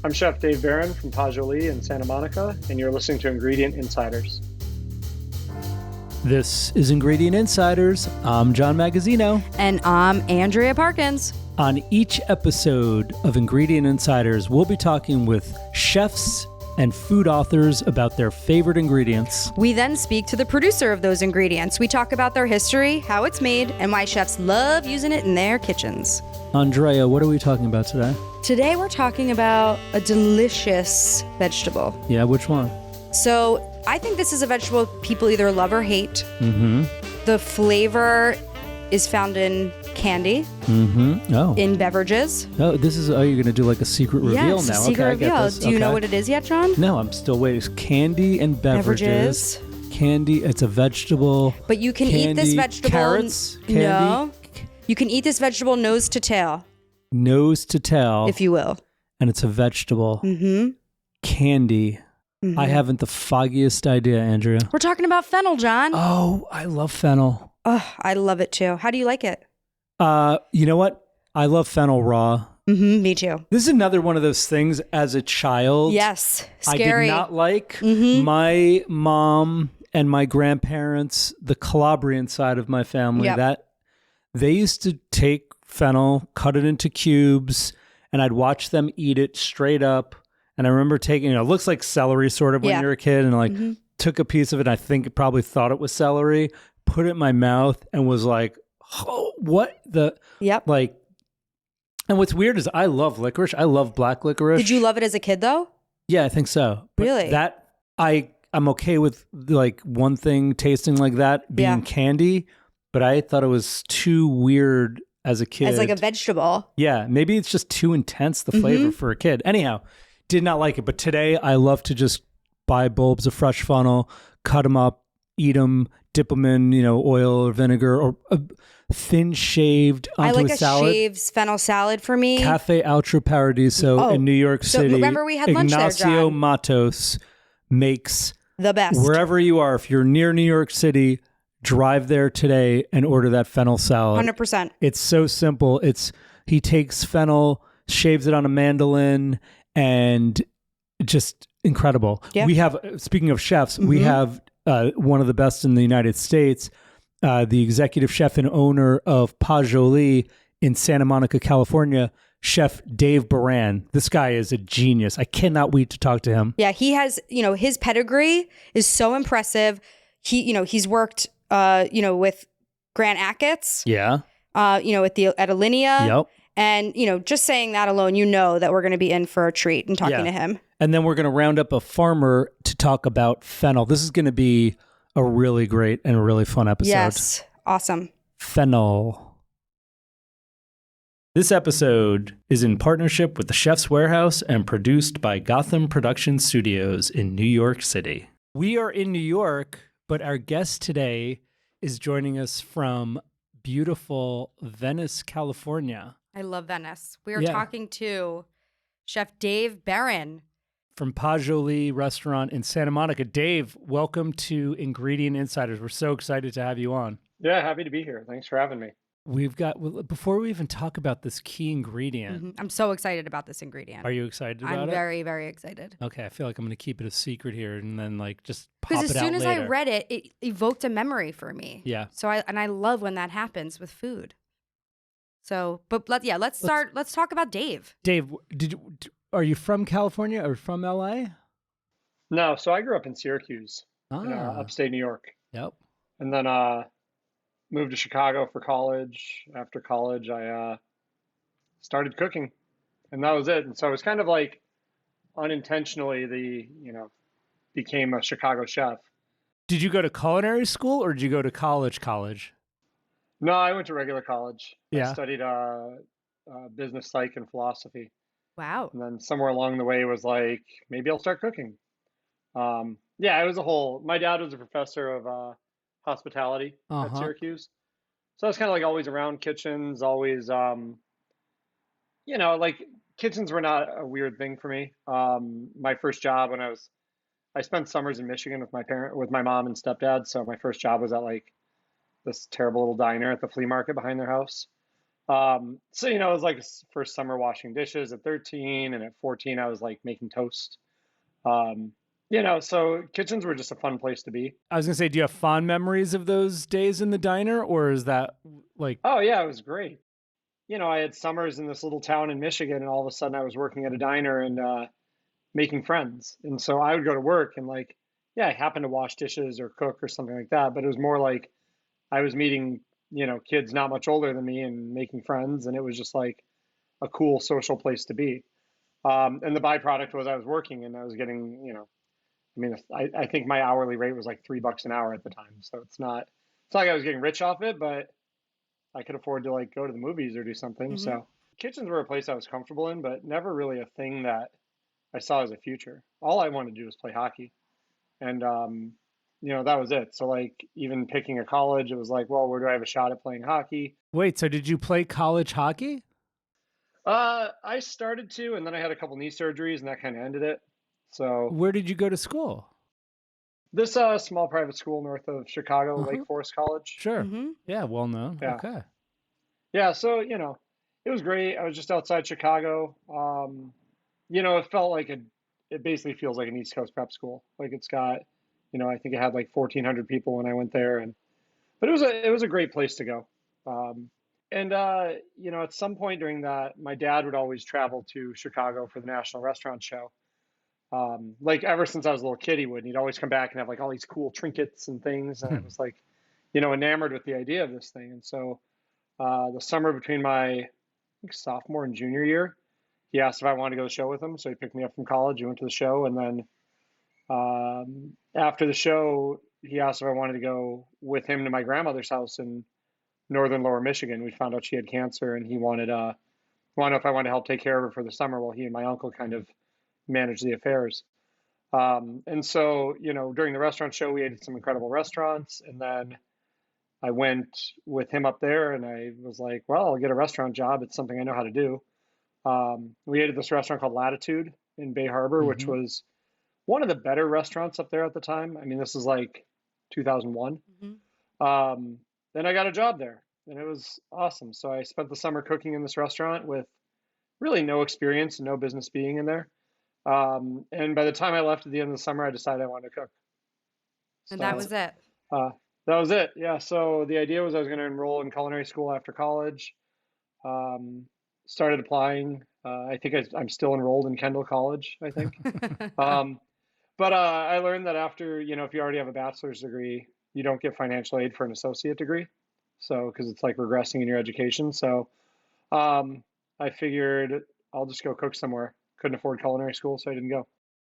I'm Chef Dave Beran from Pasjoli in Santa Monica, and you're listening to Ingredient Insiders. This is Ingredient Insiders. I'm John Magazzino. And I'm Andrea Parkins. On each episode of Ingredient Insiders, we'll be talking with chefs and food authors about their favorite ingredients. We then speak to the producer of those ingredients. We talk about their history, how it's made, and why chefs love using it in their kitchens. Andrea, what are we talking about today? Today we're talking about a delicious vegetable. Yeah, which one? So I think this is a vegetable people either love or hate. Mm-hmm. The flavor is found in candy, Oh. in beverages. Oh, you're going to do like a secret reveal yes, now. A secret okay, reveal. I get this. Do you know what it is yet, John? No, I'm still waiting. It's candy and beverages. Candy, it's a vegetable. But you can eat this vegetable. Carrots? Candy? No. You can eat this vegetable nose to tail. Nose to tail. If you will. And it's a vegetable. Mm-hmm. Candy. Mm-hmm. I haven't the foggiest idea, Andrea. We're talking about fennel, John. Oh, I love fennel. Oh, I love it too. How do you like it? You know what? I love fennel raw. Mm-hmm, me too. This is another one of those things as a child. Yes, I scary. did not like. Mm-hmm. My mom and my grandparents, the Calabrian side of my family, that they used to take fennel, cut it into cubes, and I'd watch them eat it straight up. And I remember taking, it looks like celery sort of when you're a kid, and took a piece of it. And I think it probably thought it was celery, put it in my mouth, and was like, oh, what the? Yep. Like, and what's weird is I love licorice. I love black licorice. Did you love it as a kid though? Yeah, I think so. But really? I'm okay with like one thing tasting like that being candy, but I thought it was too weird as a kid. As like a vegetable. Yeah, maybe it's just too intense, the flavor for a kid. Anyhow, did not like it. But today I love to just buy bulbs of fresh fennel, cut them up, eat them, dip them in, oil or vinegar, or thin shaved onto I like a salad. shaved fennel salad for me. Cafe Ultra Paradiso in New York City. So remember we had lunch there, Ignacio John. Matos makes the best. Wherever you are, if you're near New York City, drive there today and order that fennel salad. 100%. It's so simple. He takes fennel, shaves it on a mandolin, and just incredible. Yeah. We have, speaking of chefs, we have one of the best in the United States, the executive chef and owner of Pasjoli in Santa Monica, California, Chef Dave Beran. This guy is a genius. I cannot wait to talk to him. Yeah, he has, his pedigree is so impressive. He's worked, with Grant Achatz. Yeah. At Alinea. Yep. And, just saying that alone, that we're going to be in for a treat and talking to him. And then we're going to round up a farmer to talk about fennel. This is going to be a really great and a really fun episode. Yes. Awesome. Fennel. This episode is in partnership with the Chef's Warehouse and produced by Gotham Production Studios in New York City. We are in New York, but our guest today is joining us from beautiful Venice, California. I love Venice. We are talking to Chef Dave Beran from Pasjoli restaurant in Santa Monica. Dave, welcome to Ingredient Insiders. We're so excited to have you on. Yeah, happy to be here. Thanks for having me. Before we even talk about this key ingredient. I'm so excited about this ingredient. Are you excited about it? I'm very, very excited. Okay, I feel like I'm going to keep it a secret here and then just pop it out later. Because as soon as I read it, it evoked a memory for me. Yeah. So I love when that happens with food. So, but let's talk about Dave. Dave, are you from California or from LA? No, so I grew up in Syracuse, upstate New York. Yep. And then moved to Chicago for college. After college, I started cooking, and that was it. And so it was kind of like unintentionally became a Chicago chef. Did you go to culinary school or did you go to college? No, I went to regular college. Yeah. I studied business psych and philosophy. Wow. And then somewhere along the way was like, maybe I'll start cooking. It was my dad was a professor of hospitality at Syracuse. So I was kind of like always around kitchens, always, kitchens were not a weird thing for me. My first job I spent summers in Michigan with my mom and stepdad. So my first job was at this terrible little diner at the flea market behind their house. So, you know, it was like first summer washing dishes at 13, and at 14, I was like making toast. Um, you know, so kitchens were just a fun place to be. I was gonna say, do you have fond memories of those days in the diner, or is that like? Oh, yeah, it was great. You know, I had summers in this little town in Michigan, and all of a sudden I was working at a diner and making friends. And so I would go to work and like, yeah, I happened to wash dishes or cook or something like that, but it was more like I was meeting, you know, kids not much older than me and making friends, and it was just like a cool social place to be. And the byproduct was I was working and I was getting, you know, I mean, I think my hourly rate was like $3 an hour at the time. So it's not like I was getting rich off it, but I could afford to like go to the movies or do something. Mm-hmm. So kitchens were a place I was comfortable in, but never really a thing that I saw as a future. All I wanted to do was play hockey. And, you know, that was it. So like even picking a college, it was like, well, where do I have a shot at playing hockey? Wait, so did you play college hockey? I started to, and then I had a couple knee surgeries and that kind of ended it. So Where did you go to school? this small private school north of Chicago, Uh-huh. Lake Forest College. Sure. Mm-hmm. Yeah, well known. Yeah. Okay. Yeah, so, you know, it was great. I was just outside Chicago. You know, it felt like it basically feels like an East Coast prep school. Like it's got, you know, I think it had like 1,400 people when I went there, and but it was a great place to go. Um, and you know, at some point during that, my dad would always travel to Chicago for the National Restaurant Show. Like ever since I was a little kid, he would. And he'd always come back and have like all these cool trinkets and things, and I was like, you know, enamored with the idea of this thing. And so the summer between my I think sophomore and junior year, he asked if I wanted to go to the show with him. So he picked me up from college. We went to the show, and then after the show, he asked if I wanted to go with him to my grandmother's house in northern Lower Michigan. We found out she had cancer, and he wanted if I wanted to help take care of her for the summer while he and my uncle kind of managed the affairs. And so, you know, during the restaurant show, we ate at some incredible restaurants, and then I went with him up there, and I was like, well, I'll get a restaurant job. It's something I know how to do. We ate at this restaurant called Latitude in Bay Harbor, which Mm-hmm. was one of the better restaurants up there at the time. I mean, this is like 2001. Mm-hmm. Then I got a job there, and it was awesome. So I spent the summer cooking in this restaurant with really no experience and no business being in there. And by the time I left at the end of the summer, I decided I wanted to cook. And that So was it. uh, that was it. Yeah. So the idea was I was going to enroll in culinary school after college. Um, Started applying. I think I'm still enrolled in Kendall College, I think. Um, but I learned that after, you know, if you already have a bachelor's degree, you don't get financial aid for an associate degree. So, because it's like regressing in your education. So, um, I figured I'll just go cook somewhere. Couldn't afford culinary school, so I didn't go.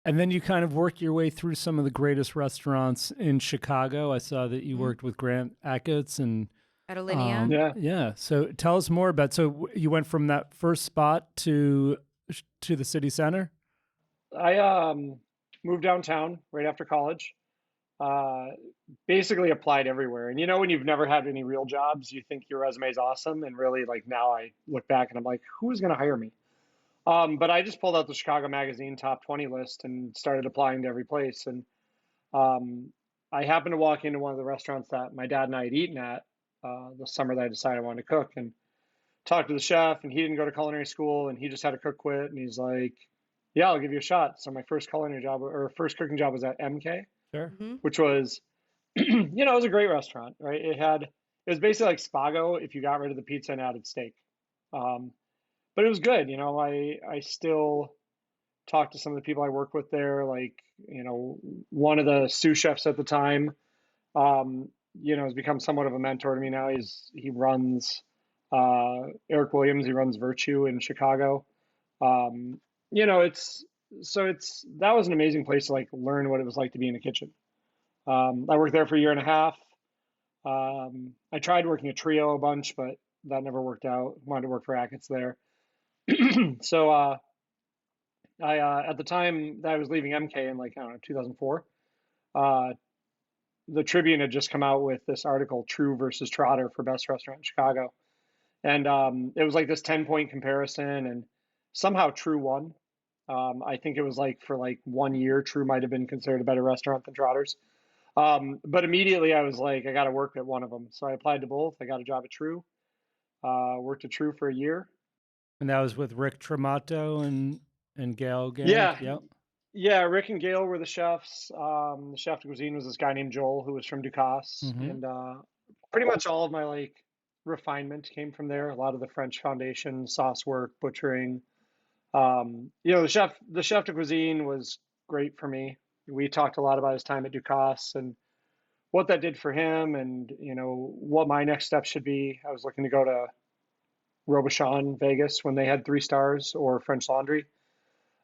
And then you kind of work your way through some of the greatest restaurants in Chicago. I saw that you Mhm. worked with Grant Achatz and At Alinea. Yeah. yeah. So tell us more about. So you went from that first spot to the city center. I moved downtown right after college. Uh, Basically applied everywhere. And you know, when you've never had any real jobs, you think your resume is awesome. And really, like now I look back and I'm like, who's going to hire me? But I just pulled out the Chicago Magazine top 20 list and started applying to every place. And um, I happened to walk into one of the restaurants that my dad and I had eaten at the summer that I decided I wanted to cook, and talked to the chef. And he didn't go to culinary school, and he just had a cook quit. And he's like, "Yeah, I'll give you a shot." So my first culinary job or first cooking job was at MK, Sure. Mm-hmm. which was, you know, it was a great restaurant, right? It was basically like Spago if you got rid of the pizza and added steak. Um, but it was good. You know, I still talk to some of the people I work with there. Like, you know, one of the sous chefs at the time, you know, has become somewhat of a mentor to me now. He runs Eric Williams. He runs Virtue in Chicago. Um, you know, it's that was an amazing place to like learn what it was like to be in a kitchen. I worked there for a year and a half. I tried working a trio a bunch, but that never worked out. Wanted to work for Achatz there. So I at the time that I was leaving MK in like I don't know 2004, uh, the Tribune had just come out with this article, True versus Trotter for best restaurant in Chicago, and it was like this 10-point comparison, and somehow True won. I think it was like for like 1 year, True might have been considered a better restaurant than Trotters. But immediately I was like, I got to work at one of them, so I applied to both. I got a job at True. Worked at True for a year. And that was with Rick Tremato and Gail Gang? Yeah. Yep. Yeah, Rick and Gail were the chefs. The chef de cuisine was this guy named Joel who was from Ducasse. And pretty much all of my like refinement came from there. A lot of the French foundation, sauce work, butchering. The chef de cuisine was great for me. We talked a lot about his time at Ducasse and what that did for him and, what my next step should be. I was looking to go to Robuchon, Vegas when they had 3 stars or French Laundry.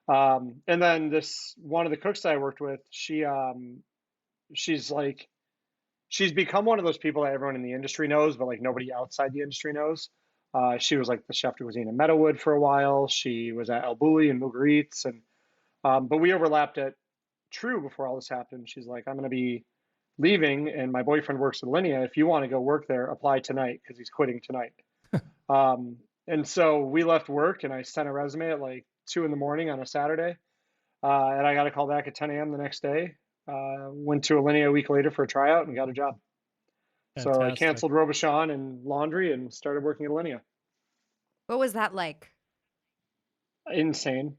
And then one of the cooks that I worked with, she's become one of those people that everyone in the industry knows, but like nobody outside the industry knows. She was like the chef de cuisine in Meadowood for a while. She was at El Bulli and Mugaritz, but we overlapped at True before all this happened. She's like, I'm going to be leaving, and my boyfriend works at Alinea. If you want to go work there, apply tonight because he's quitting tonight. And so we left work, and I sent a resume at like 2 in the morning on a Saturday, and I got a call back at 10 a.m. the next day. Went to Alinea a week later for a tryout and got a job. Fantastic. So I canceled Robuchon and laundry and started working at Alinea. What was that like? Insane.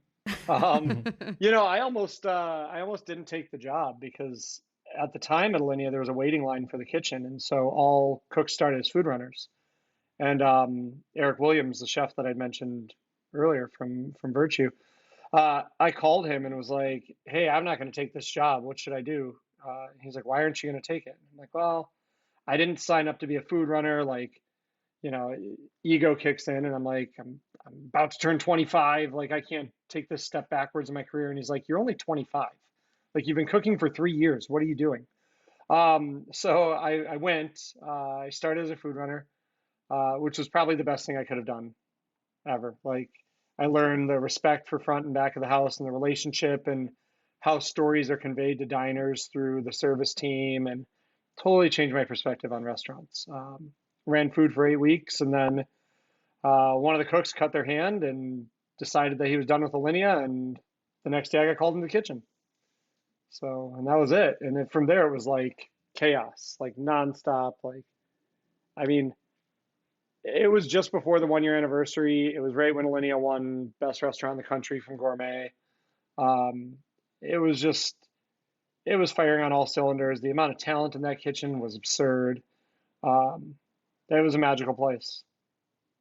I almost didn't take the job because at the time at Alinea there was a waiting line for the kitchen, and so all cooks started as food runners. And Eric Williams, the chef that I'd mentioned earlier from Virtue, I called him and was like, "Hey, I'm not going to take this job. What should I do?" He's like, "Why aren't you going to take it?" I'm like, "Well, I didn't sign up to be a food runner. Like, ego kicks in, and I'm like, I'm about to turn 25. Like, I can't take this step backwards in my career." And he's like, "You're only 25. Like, you've been cooking for 3 years. What are you doing?" So I went. I started as a food runner, which was probably the best thing I could have done ever. Like, I learned the respect for front and back of the house and the relationship and how stories are conveyed to diners through the service team, and totally changed my perspective on restaurants. Ran food for 8 weeks, and then one of the cooks cut their hand and decided that he was done with Alinea, and the next day I got called into the kitchen. So, and that was it. And then from there it was like chaos, like nonstop. Like, I mean, it was just before the 1-year anniversary. It was right when Alinea won Best Restaurant in the Country from Gourmet. It was firing on all cylinders. The amount of talent in that kitchen was absurd. It was a magical place.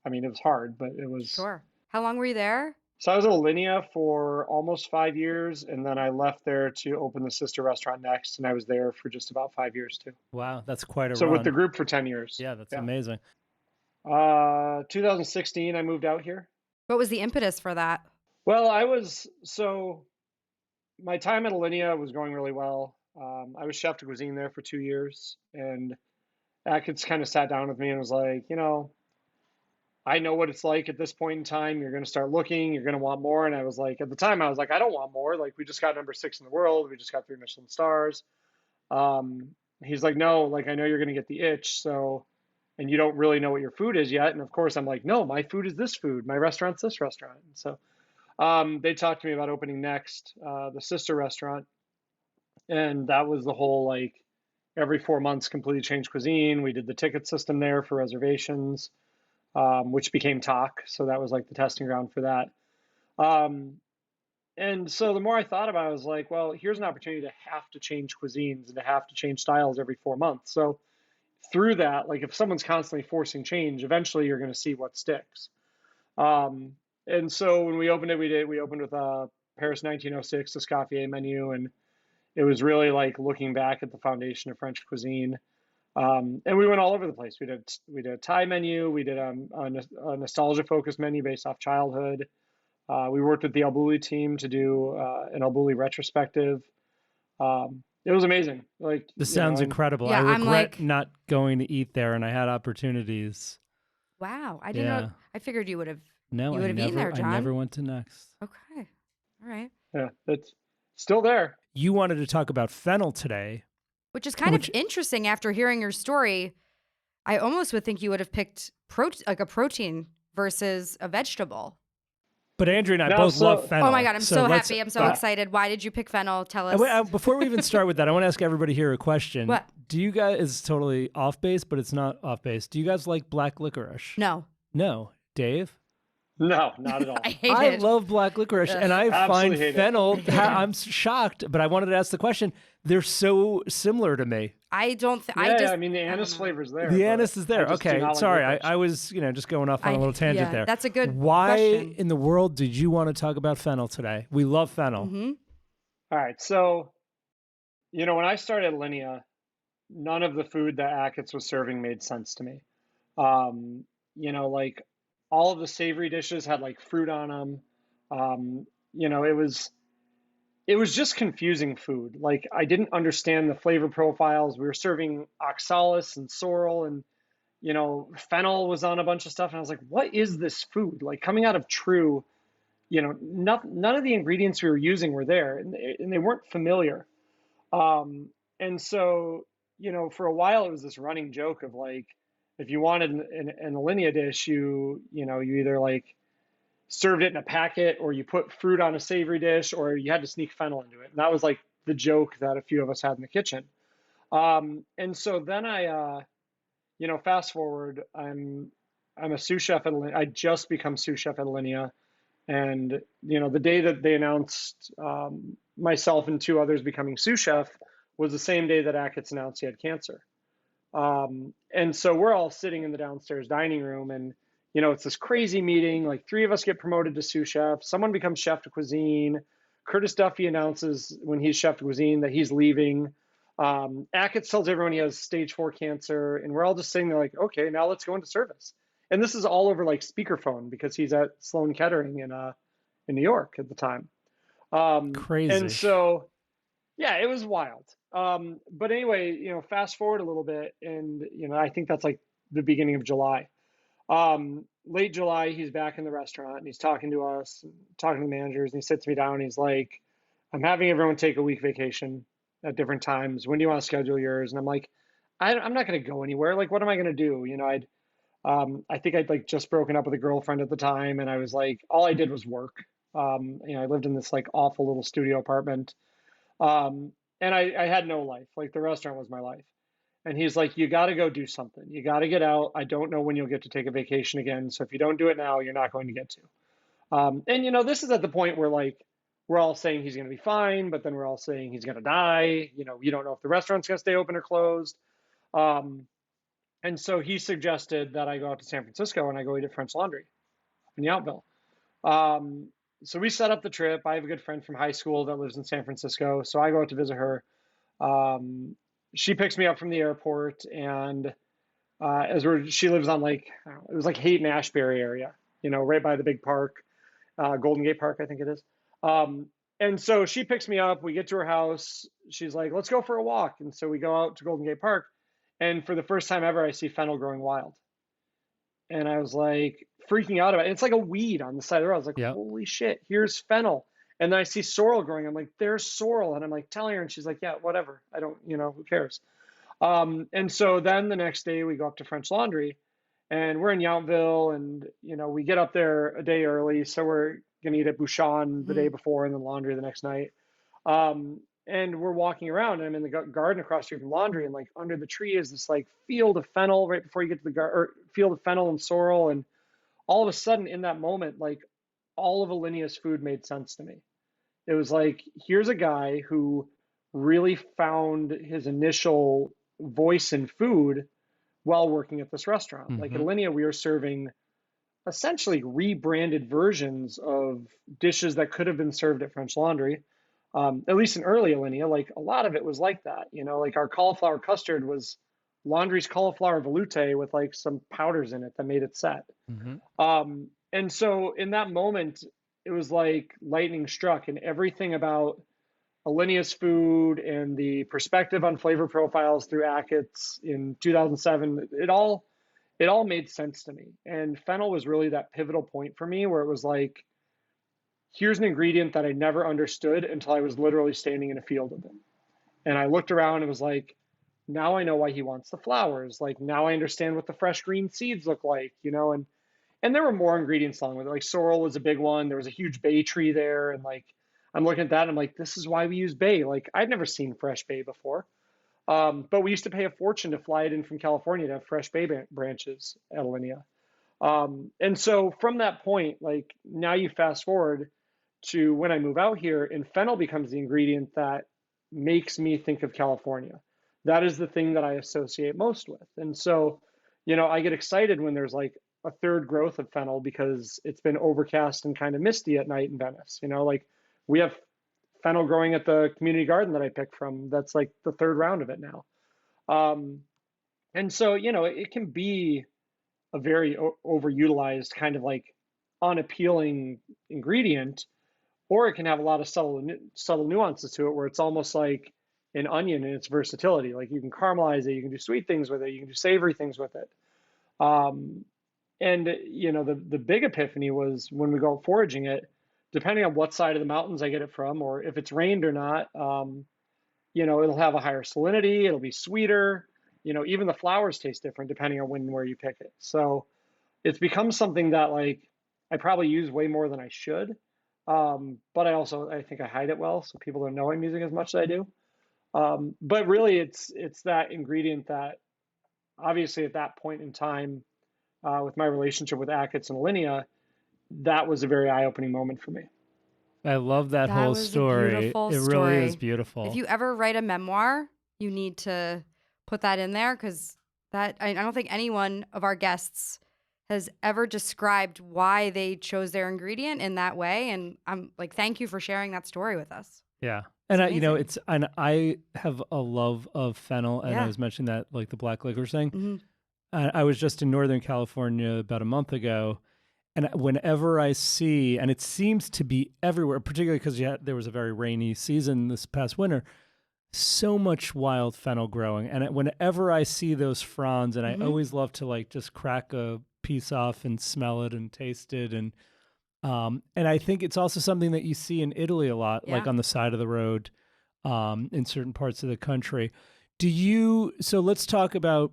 I mean, it was hard, but it was. Sure. How long were you there? So I was at Alinea for almost 5 years, and then I left there to open the sister restaurant next, and I was there for just about 5 years too. Wow, that's quite a run. So with the group for 10 years. Yeah, that's amazing. 2016, I moved out here. What was the impetus for that? Well, my time at Alinea was going really well. I was chef de cuisine there for 2 years, and Atkins kind of sat down with me and was like, I know what it's like at this point in time. You're going to start looking, you're going to want more. And I was like, at the time, I was like, I don't want more. Like, we just got number 6 in the world. We just got 3 Michelin stars. He's like, no, like, I know you're going to get the itch. So, and you don't really know what your food is yet. And of course I'm like, no, my food is this food. My restaurant's this restaurant. And so, they talked to me about opening next, the sister restaurant. And that was the whole, like, every 4 months, completely changed cuisine. We did the ticket system there for reservations, which became Talk. So that was like the testing ground for that. And so the more I thought about it, I was like, well, here's an opportunity to have to change cuisines and to have to change styles every 4 months. So through that, like, if someone's constantly forcing change, eventually you're going to see what sticks. And so when we opened it, we opened with a Paris 1906 Escoffier menu, and it was really like looking back at the foundation of French cuisine. And we went all over the place. We did a Thai menu. We did a nostalgia-focused menu based off childhood. We worked with the El Bulli team to do an El Bulli retrospective. It was amazing. Like, this sounds incredible. Yeah, I regret not going to eat there, and I had opportunities. Wow, I didn't know. I figured you would have. No, you would have eaten there, John. I never went to Next. Okay, all right. Yeah, it's still there. You wanted to talk about fennel today, which is kind of interesting. After hearing your story, I almost would think you would have picked a protein versus a vegetable. But Andrew and I both love fennel. Oh my God, I'm so happy. I'm so excited. Why did you pick fennel? Tell us. Before we even start with that, I want to ask everybody here a question. What? Do you guys, it's totally off base, but it's not off base. Do you guys like black licorice? No. No, Dave? No, not at I all. hate I it. love black licorice, and I find Absolutely hate it. fennel. I hate it. I'm shocked, but I wanted to ask the question. They're so similar to me. I don't. Yeah, I mean, the I don't anise know. flavor's there, The but anise is I there. just do Okay, not like sorry. licorice. I was, just going off on a little tangent there. That's a good Why question. in the world did you want to talk about fennel today? We love fennel. Mm-hmm. All right, so, when I started Linea, none of the food that Achatz was serving made sense to me. Like all of the savory dishes had like fruit on them. It was just confusing food. Like I didn't understand the flavor profiles. We were serving oxalis and sorrel, and fennel was on a bunch of stuff, and I was like, what is this food? Like coming out of True, none of the ingredients we were using were there, and they weren't familiar. And so, for a while it was this running joke of like, if you wanted an Alinea dish, you either like served it in a packet or you put fruit on a savory dish or you had to sneak fennel into it. And that was like the joke that a few of us had in the kitchen. And so then fast forward, I'm a sous chef at Alinea. I just become sous chef at Alinea. And, the day that they announced myself and two others becoming sous chef was the same day that Achatz announced he had cancer. And so we're all sitting in the downstairs dining room, and, it's this crazy meeting. Like 3 of us get promoted to sous chef. Someone becomes chef de cuisine. Curtis Duffy announces when he's chef de cuisine that he's leaving. Achatz tells everyone he has stage 4 cancer, and we're all just sitting there like, okay, now let's go into service. And this is all over like speakerphone because he's at Sloan Kettering in New York at the time. Crazy. And so, yeah, it was wild. But anyway, fast forward a little bit, and I think that's like the beginning of July. Late July, he's back in the restaurant and he's talking to us, talking to the managers, and he sits me down and he's like, I'm having everyone take a week vacation at different times. When do you want to schedule yours? And I'm like, I'm not going to go anywhere. Like, what am I going to do? I think I'd like just broken up with a girlfriend at the time, and I was like, all I did was work. I lived in this like awful little studio apartment, and I had no life. Like the restaurant was my life. And he's like, you got to go do something. You got to get out. I don't know when you'll get to take a vacation again. So if you don't do it now, you're not going to get to. And this is at the point where like we're all saying he's going to be fine, but then we're all saying he's going to die. You don't know if the restaurant's going to stay open or closed. And so he suggested that I go out to San Francisco and I go eat at French Laundry in Yountville. So we set up the trip. I have a good friend from high school that lives in San Francisco. So I go out to visit her. She picks me up from the airport, and she lives on like, it was like Hayden Ashbury area, right by the big park, Golden Gate Park, I think it is. And so she picks me up. We get to her house. She's like, let's go for a walk. And so we go out to Golden Gate Park. And for the first time ever, I see fennel growing wild. And I was like freaking out about it. It's like a weed on the side of the road. I was like, Yep. Holy shit, here's fennel. And then I see sorrel growing. I'm like, there's sorrel. And I'm like telling her, and she's like, yeah, whatever. I don't, who cares? And so then the next day we go up to French Laundry, and we're in Yountville, and, we get up there a day early. So we're going to eat at Bouchon the day before and then laundry the next night. And we're walking around, and I'm in the garden across the street from laundry, and like under the tree is this like field of fennel right before you get to the garden, or field of fennel and sorrel. And all of a sudden in that moment, like all of Alinea's food made sense to me. It was like, here's a guy who really found his initial voice in food while working at this restaurant. Like at Alinea, we were serving essentially rebranded versions of dishes that could have been served at French Laundry. At least in early Alinea, like a lot of it was like that. Like our cauliflower custard was Laundry's cauliflower veloute with like some powders in it that made it set. And so in that moment, it was like lightning struck, and everything about Alinea's food and the perspective on flavor profiles through Achatz in 2007, it all made sense to me. And fennel was really that pivotal point for me where it was like, here's an ingredient that I never understood until I was literally standing in a field of it. And I looked around and was like, now I know why he wants the flowers. Like now I understand what the fresh green seeds look like, and there were more ingredients along with it. Like sorrel was a big one. There was a huge bay tree there. And like, I'm looking at that and I'm like, this is why we use bay. Like I'd never seen fresh bay before. But we used to pay a fortune to fly it in from California to have fresh bay branches at Alinea. And so from that point, like now you fast forward to when I move out here, and fennel becomes the ingredient that makes me think of California. That is the thing that I associate most with. And so, I get excited when there's like a third growth of fennel because it's been overcast and kind of misty at night in Venice. Like we have fennel growing at the community garden that I picked from. That's like the third round of it now. Um, and so, it can be a very overutilized kind of like unappealing ingredient, or it can have a lot of subtle nuances to it where it's almost like an onion in its versatility. Like you can caramelize it, you can do sweet things with it, you can do savory things with it. And the big epiphany was when we go foraging it, depending on what side of the mountains I get it from, or if it's rained or not. It'll have a higher salinity, it'll be sweeter. Even the flowers taste different depending on when and where you pick it. So it's become something that like I probably use way more than I should. But I think I hide it well, so people don't know I'm using as much as I do. But really, it's that ingredient that obviously at that point in time, with my relationship with Achatz and Alinea, that was a very eye-opening moment for me. I love that whole was story. a beautiful It story. really is beautiful. If you ever write a memoir, you need to put that in there because I don't think anyone of our guests has ever described why they chose their ingredient in that way. And I'm like, thank you for sharing that story with us. Yeah. And I have a love of fennel, and I was mentioning that like the black licorice thing. Mm-hmm. I was just in Northern California about a month ago, and whenever I see, and it seems to be everywhere, particularly because there was a very rainy season this past winter, so much wild fennel growing. And whenever I see those fronds, and I always love to like just crack a piece off and smell it and taste it, and I think it's also something that you see in Italy a lot, like on the side of the road, in certain parts of the country. So let's talk about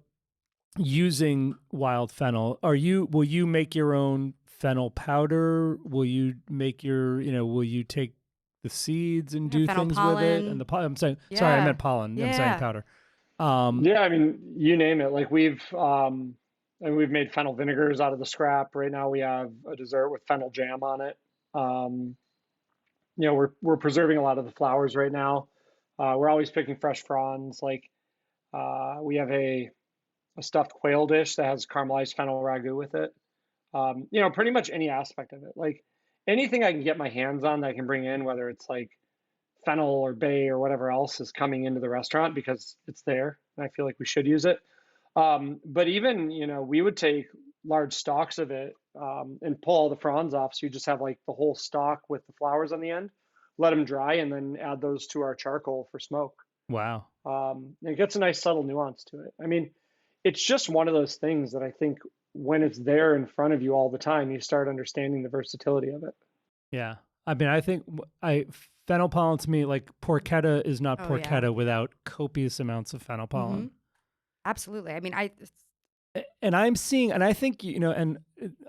using wild fennel. Will you make your own fennel powder? Will you make will you take the seeds and do things pollen with it? And I'm saying, sorry, I meant pollen. I'm saying powder. Yeah, I mean, you name it. Like we've made fennel vinegars out of the scrap. Right now we have a dessert with fennel jam on it. We're preserving a lot of the flowers right now. We're always picking fresh fronds. Like we have a stuffed quail dish that has caramelized fennel ragu with it. Pretty much any aspect of it. Like anything I can get my hands on that I can bring in, whether it's like fennel or bay or whatever else is coming into the restaurant because it's there and I feel like we should use it. But even, we would take large stalks of it and pull all the fronds off. So you just have like the whole stalk with the flowers on the end, let them dry, and then add those to our charcoal for smoke. Wow. And it gets a nice subtle nuance to it. I mean, it's just one of those things that I think when it's there in front of you all the time, you start understanding the versatility of it. Yeah. I mean, I think fennel pollen to me, like porchetta is not porchetta without copious amounts of fennel pollen. Mm-hmm. Absolutely. I mean, and I'm seeing, and I think, and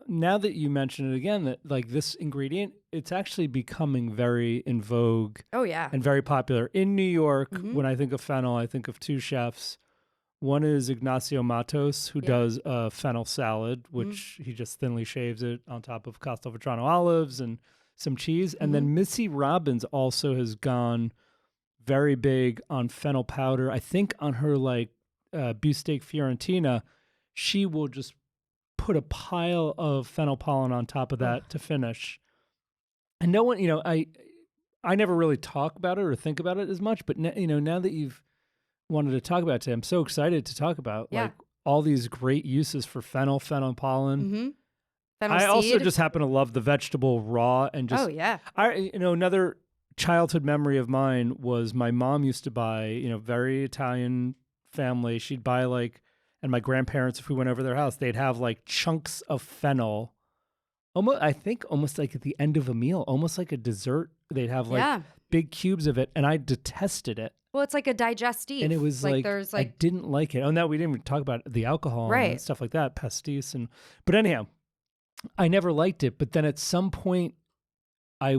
now that you mention it again, that like this ingredient, it's actually becoming very in vogue. Oh, yeah. And very popular. In New York, when I think of fennel, I think of two chefs. One is Ignacio Matos, who does a fennel salad, which he just thinly shaves it on top of Castelvetrano olives and some cheese. And then Missy Robbins also has gone very big on fennel powder. I think on her like beefsteak Fiorentina, she will just put a pile of fennel pollen on top of that to finish. And no one, I never really talk about it or think about it as much, but now that you've wanted to talk about it today, I'm so excited to talk about like all these great uses for fennel pollen. Fennel seed. Also just happen to love the vegetable raw and just another childhood memory of mine was my mom used to buy, very Italian family. She'd buy like, and my grandparents, if we went over their house, they'd have like chunks of fennel. Almost like at the end of a meal, almost like a dessert. They'd have like big cubes of it, and I detested it. Well, it's like a digestive. And it was like I didn't like it. Oh, no, we didn't even talk about the alcohol and stuff like that, pastis. But anyhow, I never liked it. But then at some point, I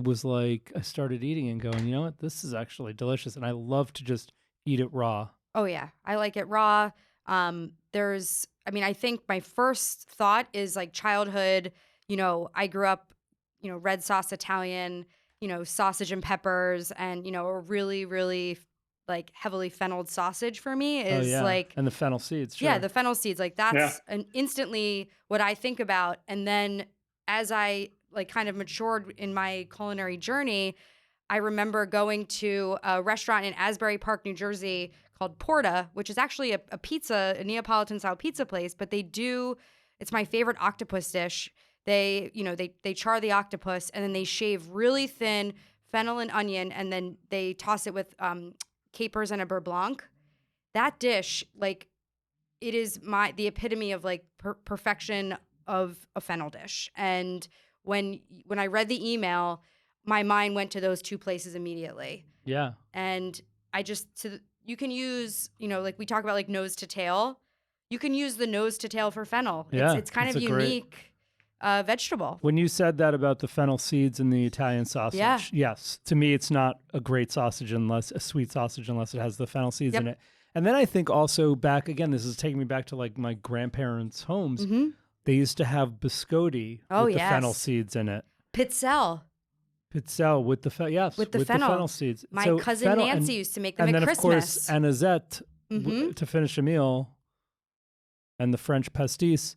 started eating and going, you know what? This is actually delicious. And I love to just eat it raw. Oh, yeah. I like it raw. I mean, I think my first thought is like childhood. I grew up, red sauce Italian, sausage and peppers, and, a really, really like heavily fennelled sausage for me is like, and the fennel seeds. Sure. yeah, the fennel seeds. Like that's instantly what I think about. And then as I like kind of matured in my culinary journey, I remember going to a restaurant in Asbury Park, New Jersey called Porta, which is actually a Neapolitan style pizza place, but it's my favorite octopus dish. They char the octopus and then they shave really thin fennel and onion, and then they toss it with capers and a beurre blanc. That dish, like, it is the epitome of like perfection of a fennel dish. And when I read the email, my mind went to those two places immediately. Yeah. And you can use, like we talk about like nose to tail. You can use the nose to tail for fennel. Yeah, it's kind of unique vegetable. When you said that about the fennel seeds in the Italian sausage, yes, to me it's not a great sausage unless a sweet sausage unless it has the fennel seeds in it. And then I think also this is taking me back to like my grandparents' homes. Mm-hmm. They used to have biscotti with the fennel seeds in it. Pizzelle with the fennel seeds. My cousin Nancy used to make them at Christmas. And then of course anisette to finish a meal, and the French pastis.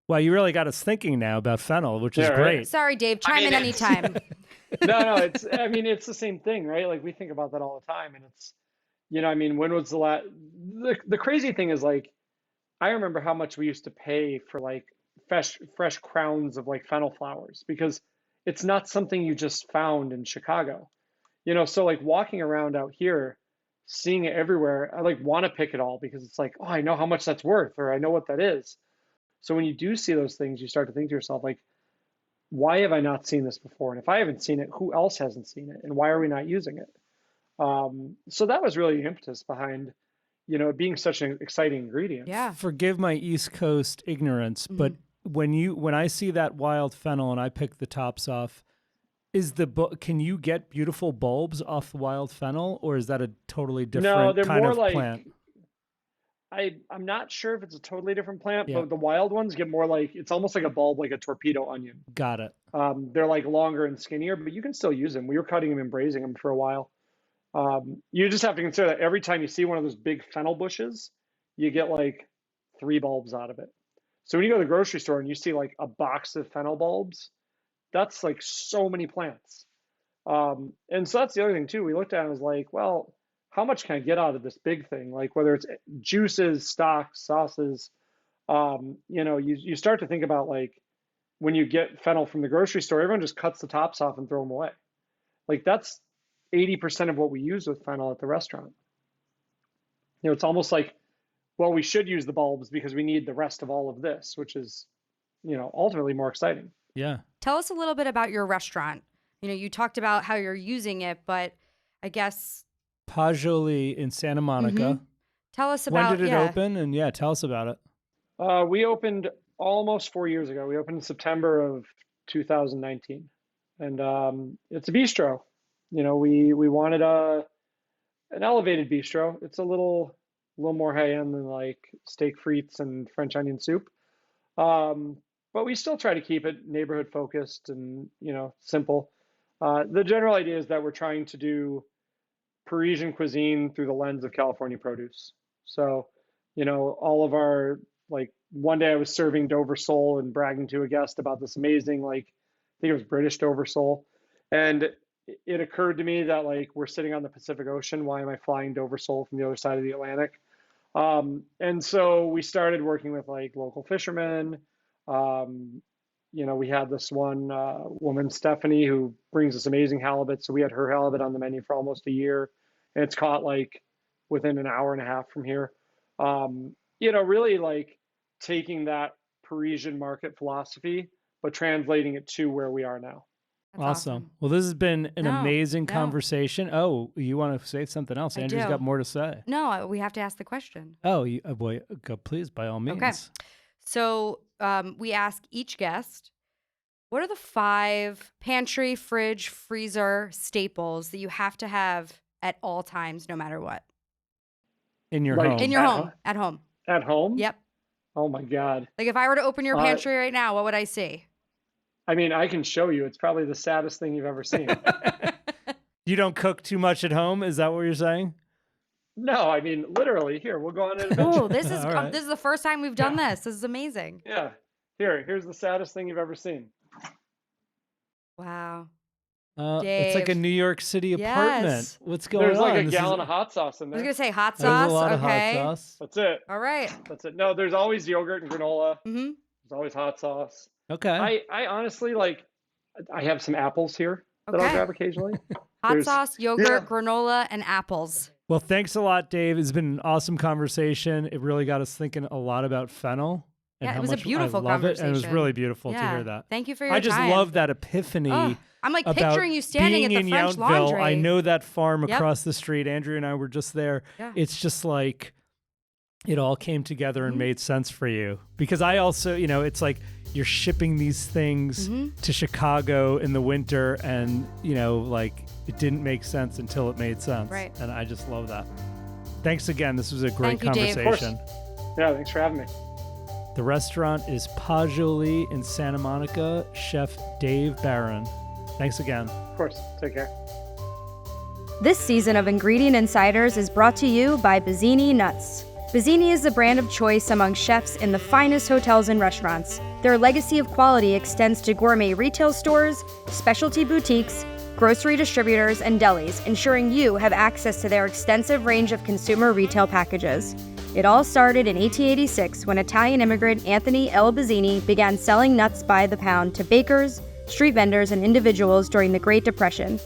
Well, you really got us thinking now about fennel, which is great. Right? Sorry, Dave. Chime in anytime. No. It's the same thing, right? Like we think about that all the time, and it's, when was the last? The crazy thing is like, I remember how much we used to pay for like fresh crowns of like fennel flowers, because it's not something you just found in Chicago, So like walking around out here, seeing it everywhere, I like want to pick it all because it's like, oh, I know how much that's worth, or I know what that is. So when you do see those things, you start to think to yourself, like, why have I not seen this before? And if I haven't seen it, who else hasn't seen it? And why are we not using it? So that was really the impetus behind, it being such an exciting ingredient. Yeah. Forgive my East Coast ignorance, but when I see that wild fennel and I pick the tops off, can you get beautiful bulbs off the wild fennel, or is that a totally different kind of plant? I'm not sure if it's a totally different plant, but the wild ones get more like, it's almost like a bulb, like a torpedo onion. Got it. They're like longer and skinnier, but you can still use them. We were cutting them and braising them for a while. You just have to consider that every time you see one of those big fennel bushes, you get like 3 bulbs out of it. So when you go to the grocery store and you see like a box of fennel bulbs, that's like so many plants. And so that's the other thing too. We looked at it and was like, well, how much can I get out of this big thing? Like whether it's juices, stocks, sauces, you start to think about like when you get fennel from the grocery store, everyone just cuts the tops off and throw them away. Like that's 80% of what we use with fennel at the restaurant. It's almost like, well, we should use the bulbs because we need the rest of all of this, which is, ultimately more exciting. Yeah. Tell us a little bit about your restaurant. You talked about how you're using it, but I guess Pasjoli in Santa Monica. Mm-hmm. Tell us about when did it open, and tell us about it. We opened almost 4 years ago. We opened in September of 2019, and it's a bistro. We wanted an elevated bistro. It's a little more high end than like steak frites and French onion soup, but we still try to keep it neighborhood focused and simple. The general idea is that we're trying to do Parisian cuisine through the lens of California produce. So, all of our, like one day I was serving Dover sole and bragging to a guest about this amazing, like, I think it was British Dover sole. And it occurred to me that like, we're sitting on the Pacific Ocean. Why am I flying Dover sole from the other side of the Atlantic? And so we started working with like local fishermen. We had this one woman, Stephanie, who brings us amazing halibut. So we had her halibut on the menu for almost a year, and it's caught like within an hour and a half from here. Really like taking that Parisian market philosophy, but translating it to where we are now. That's awesome. Well, this has been an amazing conversation. Oh, you want to say something else? Andrew's got more to say. No, we have to ask the question. Oh, boy, please, by all means. Okay. So we ask each guest, what are the 5 pantry, fridge, freezer staples that you have to have at all times, no matter what? In your home. In your home. At home. At home? Yep. Oh my God. Like if I were to open your pantry right now, what would I see? I mean, I can show you. It's probably the saddest thing you've ever seen. You don't cook too much at home? Is that what you're saying? No, I mean, literally. Here, we'll go on an adventure. Oh, this is right. this is the first time we've done this. This is amazing. Yeah. Here's the saddest thing you've ever seen. Wow. It's like a Dave. New York City apartment. Yes. What's going on? There's like a gallon of hot sauce in I was there. gonna say hot There's sauce. a lot Okay. of hot sauce. That's it. All right. That's it. No, there's always yogurt and granola. Mm-hmm. There's always hot sauce. Okay. I honestly like. I have some apples here that I'll Okay. grab occasionally. Hot sauce, yogurt, yeah. granola, and apples. Well, thanks a lot, Dave. It's been an awesome conversation. It really got us thinking a lot about fennel. And Yeah, how it was a much beautiful I love conversation. it, and it was really beautiful to Yeah. hear that. Thank you for your I just time. love that epiphany. Oh, I'm like about picturing you standing at being the in French Yountville. Laundry. I know that farm Yep. across the street. Andrea and I were just there. Yeah. It's just like it all came together and Mhm. made sense for you. Because I also, it's like you're shipping these things to Chicago in the winter, and like it didn't make sense until it made sense. Right. And I just love that. Thanks again. This was a great Thank you, Dave. conversation. Yeah, thanks for having me. The restaurant is Pasjoli in Santa Monica. Chef Dave Beran. Thanks again. Of course. Take care. This season of Ingredient Insiders is brought to you by Bazzini Nuts. Bazzini is the brand of choice among chefs in the finest hotels and restaurants. Their legacy of quality extends to gourmet retail stores, specialty boutiques, grocery distributors, and delis, ensuring you have access to their extensive range of consumer retail packages. It all started in 1886 when Italian immigrant Anthony L. Bazzini began selling nuts by the pound to bakers, street vendors, and individuals during the Great Depression.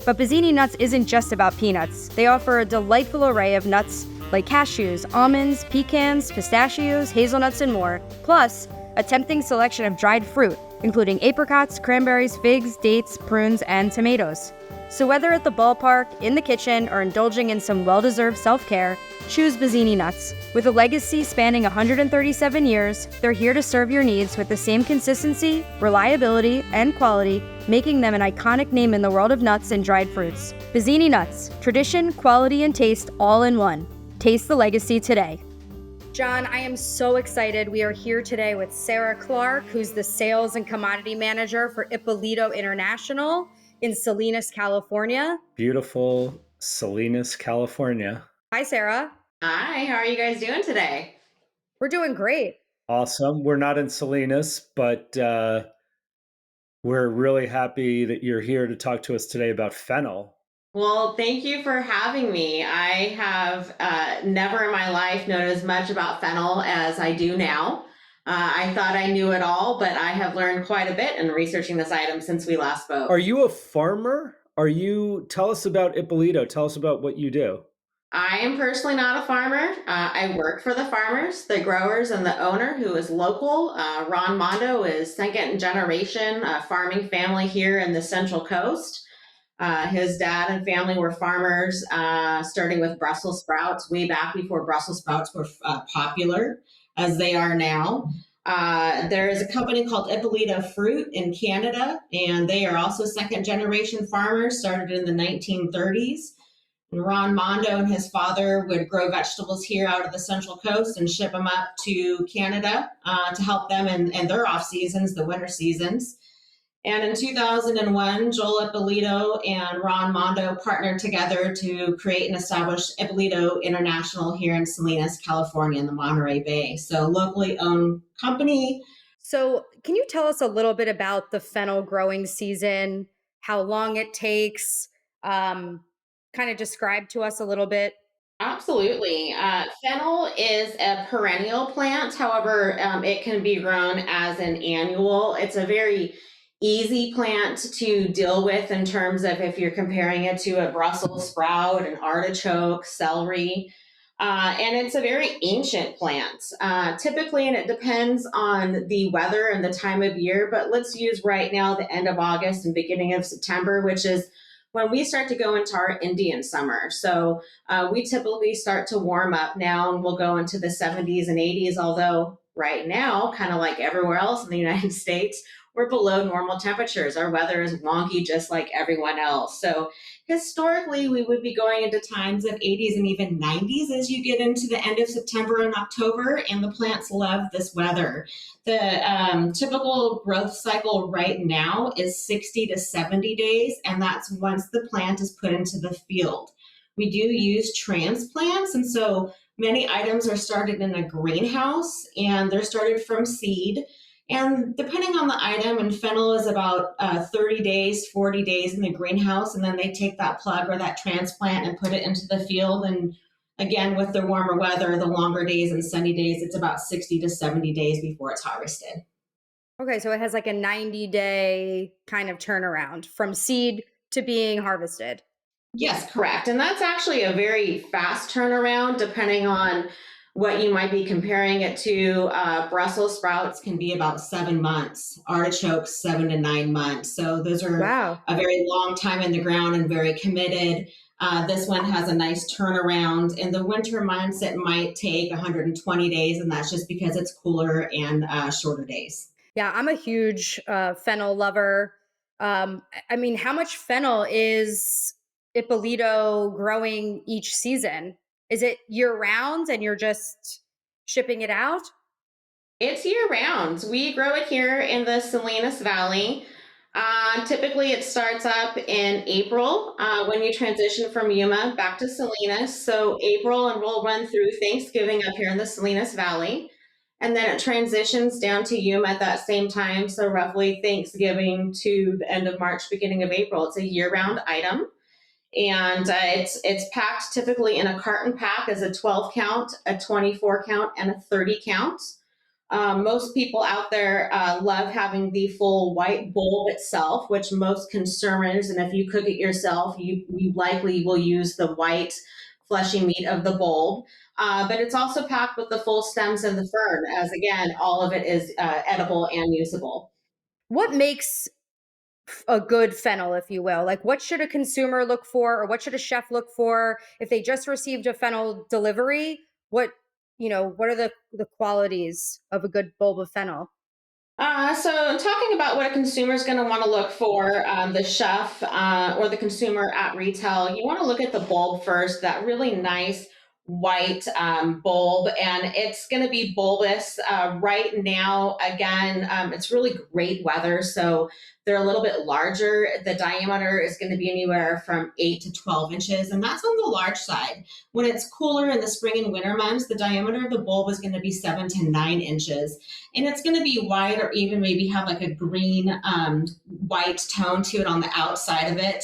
But Bazzini Nuts isn't just about peanuts. They offer a delightful array of nuts like cashews, almonds, pecans, pistachios, hazelnuts, and more, plus a tempting selection of dried fruit, including apricots, cranberries, figs, dates, prunes, and tomatoes. So whether at the ballpark, in the kitchen, or indulging in some well-deserved self-care, choose Bazzini Nuts. With a legacy spanning 137 years, they're here to serve your needs with the same consistency, reliability, and quality, making them an iconic name in the world of nuts and dried fruits. Bazzini Nuts, tradition, quality, and taste all in one. Taste the legacy today. John, I am so excited. We are here today with Sarah Clarke, who's the Sales and Commodity Manager for Ippolito International in Salinas, California. Beautiful Salinas, California. Hi, Sarah. Hi, how are you guys doing today? We're doing great. Awesome. We're not in Salinas, but we're really happy that you're here to talk to us today about fennel. Well, thank you for having me. I have never in my life known as much about fennel as I do now. I thought I knew it all, but I have learned quite a bit in researching this item since we last spoke. Are you a farmer? Tell us about Ippolito. Tell us about what you do. I am personally not a farmer. I work for the farmers, the growers, and the owner, who is local. Ron Mondo is second generation farming family here in the Central Coast. His dad and family were farmers, starting with Brussels sprouts way back before Brussels sprouts were popular as they are now. There is a company called Ippolito Fruit in Canada, and they are also second generation farmers, started in the 1930s. And Ron Mondo and his father would grow vegetables here out of the Central Coast and ship them up to Canada to help them in their off seasons, the winter seasons. And in 2001, Joel Ippolito and Ron Mondo partnered together to create and establish Ippolito International here in Salinas, California, in the Monterey Bay. So locally owned company. So can you tell us a little bit about the fennel growing season, how long it takes, kind of describe to us a little bit? Absolutely. Fennel is a perennial plant. However, it can be grown as an annual. It's a very easy plant to deal with in terms of if you're comparing it to a Brussels sprout, an artichoke, celery. And it's a very ancient plant. Typically, and it depends on the weather and the time of year, but let's use right now the end of August and beginning of September, which is when we start to go into our Indian summer. So we typically start to warm up now, and we'll go into the 70s and 80s, although right now, kind of like everywhere else in the United States, we're below normal temperatures. Our weather is wonky just like everyone else. So historically, we would be going into times of 80s and even 90s as you get into the end of September and October, and the plants love this weather. The typical growth cycle right now is 60 to 70 days, and that's once the plant is put into the field. We do use transplants, and so many items are started in a greenhouse, and they're started from seed. And depending on the item, and fennel is about 30 days, 40 days in the greenhouse, and then they take that plug or that transplant and put it into the field. And again, with the warmer weather, the longer days and sunny days, it's about 60 to 70 days before it's harvested. Okay, so it has like a 90-day kind of turnaround from seed to being harvested. Yes, correct. And that's actually a very fast turnaround depending on what you might be comparing it to. Brussels sprouts can be about 7 months, artichokes 7 to 9 months. So those are a very long time in the ground and very committed. This one has a nice turnaround. In the winter months, it might take 120 days, and that's just because it's cooler and shorter days. Yeah, I'm a huge fennel lover. I mean, how much fennel is Ippolito growing each season? Is it year round and you're just shipping it out? It's year round. We grow it here in the Salinas Valley. Typically, it starts up in April when you transition from Yuma back to Salinas. So April, and we'll run through Thanksgiving up here in the Salinas Valley. And then it transitions down to Yuma at that same time. So roughly Thanksgiving to the end of March, beginning of April. It's a year-round item. And it's packed typically in a carton pack as a 12 count, a 24 count, and a 30 count. Most people out there love having the full white bulb itself, which most consumers, and if you cook it yourself, you likely will use the white fleshy meat of the bulb. But it's also packed with the full stems and the fern, as again, all of it is edible and usable. What makes a good fennel, if you will? Like, what should a consumer look for, or what should a chef look for if they just received a fennel delivery? What are the qualities of a good bulb of fennel? So talking about what a consumer is going to want to look for, the chef or the consumer at retail, you want to look at the bulb first, that really nice white bulb, and it's going to be bulbous. Right now, again, it's really great weather, so they're a little bit larger. The diameter is going to be anywhere from 8 to 12 inches, and that's on the large side. When it's cooler in the spring and winter months, the diameter of the bulb is going to be 7 to 9 inches, and it's going to be white or even maybe have like a green white tone to it on the outside of it.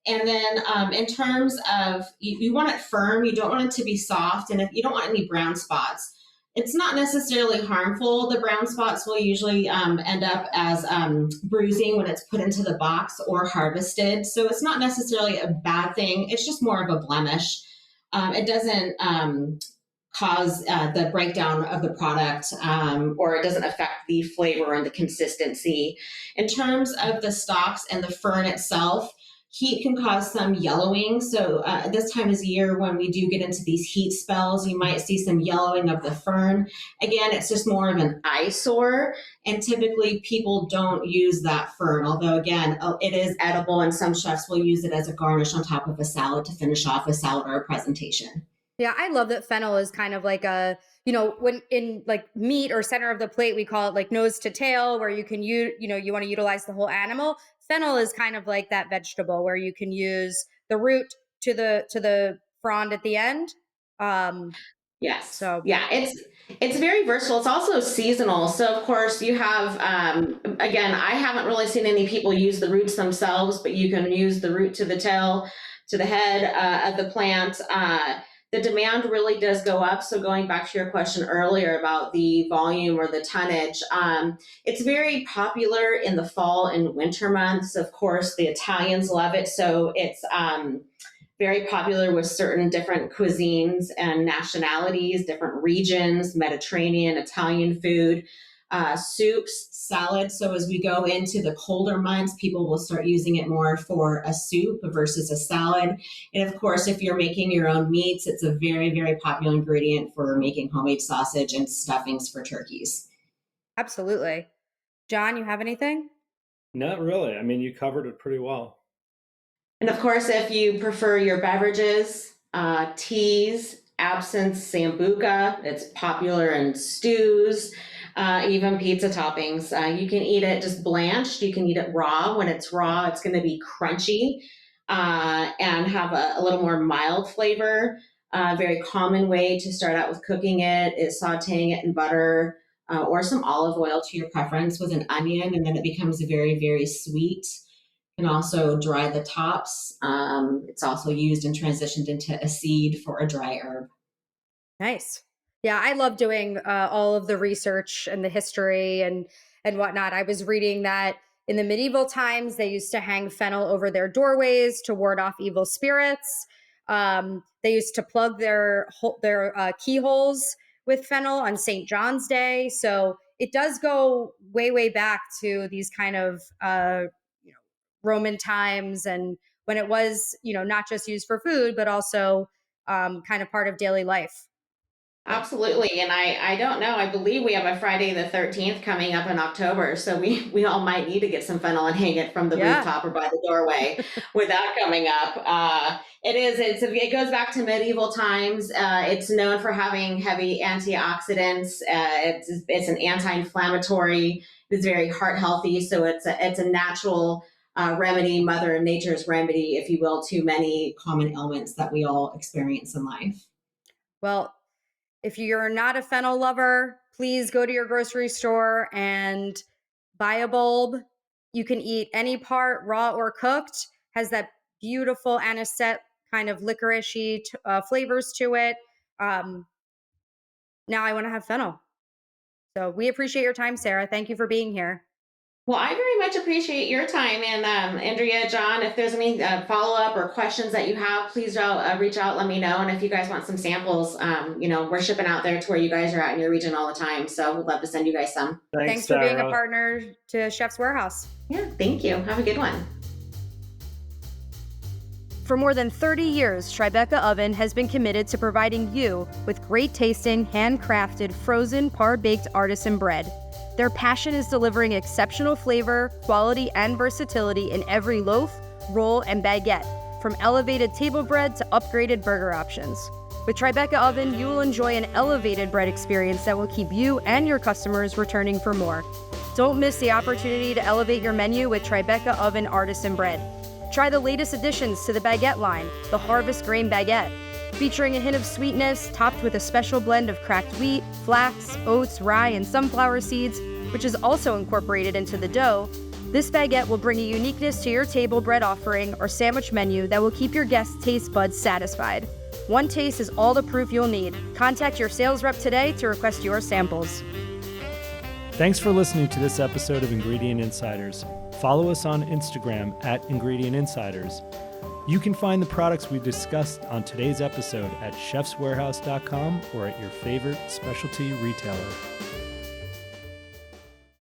And then in terms of, you want it firm, you don't want it to be soft, and if you don't want any brown spots. It's not necessarily harmful. The brown spots will usually end up as bruising when it's put into the box or harvested. So it's not necessarily a bad thing. It's just more of a blemish. It doesn't cause the breakdown of the product, or it doesn't affect the flavor and the consistency. In terms of the stalks and the fern itself, heat can cause some yellowing. So this time of year, when we do get into these heat spells, you might see some yellowing of the fern. Again, it's just more of an eyesore. And typically people don't use that fern, although again, it is edible, and some chefs will use it as a garnish on top of a salad to finish off a salad or a presentation. Yeah, I love that fennel is kind of like a, when in like meat or center of the plate, we call it like nose to tail, where you can you want to utilize the whole animal. Fennel is kind of like that vegetable where you can use the root to the frond at the end. Yes. So yeah, it's very versatile. It's also seasonal. So of course you have, again, I haven't really seen any people use the roots themselves, but you can use the root to the tail, to the head of the plant. The demand really does go up. So going back to your question earlier about the volume or the tonnage, it's very popular in the fall and winter months. Of course, the Italians love it. So it's very popular with certain different cuisines and nationalities, different regions, Mediterranean, Italian food, soups, salads. So as we go into the colder months, people will start using it more for a soup versus a salad. And of course, if you're making your own meats, it's a very, very popular ingredient for making homemade sausage and stuffings for turkeys. Absolutely. John, you have anything? Not really. I mean, you covered it pretty well. And of course, if you prefer your beverages, teas, absinthe, sambuca, it's popular in stews, even pizza toppings. You can eat it just blanched. You can eat it raw. When it's raw, it's going to be crunchy and have a little more mild flavor. A very common way to start out with cooking it is sauteing it in butter or some olive oil to your preference with an onion, and then it becomes very, very sweet. Can also dry the tops. It's also used and transitioned into a seed for a dry herb. Nice. Yeah, I love doing all of the research and the history and whatnot. I was reading that in the medieval times they used to hang fennel over their doorways to ward off evil spirits. They used to plug their keyholes with fennel on St. John's Day. So it does go way back to these kind of Roman times, and when it was not just used for food but also kind of part of daily life. Absolutely. And I don't know. I believe we have a Friday the 13th coming up in October. So we all might need to get some fennel and hang it from the rooftop or by the doorway with that coming up. It goes back to medieval times. It's known for having heavy antioxidants. It's an anti-inflammatory. It's very heart healthy. So it's a natural remedy, Mother Nature's remedy, if you will, to many common ailments that we all experience in life. Well, if you're not a fennel lover, please go to your grocery store and buy a bulb. You can eat any part, raw or cooked. Has that beautiful anisette kind of licoricey flavors to it. Now I want to have fennel. So we appreciate your time, Sarah. Thank you for being here. Well, I very much appreciate your time. And Andrea, John, if there's any follow-up or questions that you have, please reach out, let me know. And if you guys want some samples, we're shipping out there to where you guys are at in your region all the time. So we'd love to send you guys some. Thanks for being a partner to Chef's Warehouse. Yeah, thank you. Have a good one. For more than 30 years, Tribeca Oven has been committed to providing you with great tasting, handcrafted, frozen, par-baked artisan bread. Their passion is delivering exceptional flavor, quality, and versatility in every loaf, roll, and baguette, from elevated table bread to upgraded burger options. With Tribeca Oven, you will enjoy an elevated bread experience that will keep you and your customers returning for more. Don't miss the opportunity to elevate your menu with Tribeca Oven artisan bread. Try the latest additions to the baguette line, the Harvest Grain Baguette. Featuring a hint of sweetness, topped with a special blend of cracked wheat, flax, oats, rye, and sunflower seeds, which is also incorporated into the dough, this baguette will bring a uniqueness to your table bread offering or sandwich menu that will keep your guests' taste buds satisfied. One taste is all the proof you'll need. Contact your sales rep today to request your samples. Thanks for listening to this episode of Ingredient Insiders. Follow us on Instagram at Ingredient Insiders. You can find the products we discussed on today's episode at chefswarehouse.com or at your favorite specialty retailer.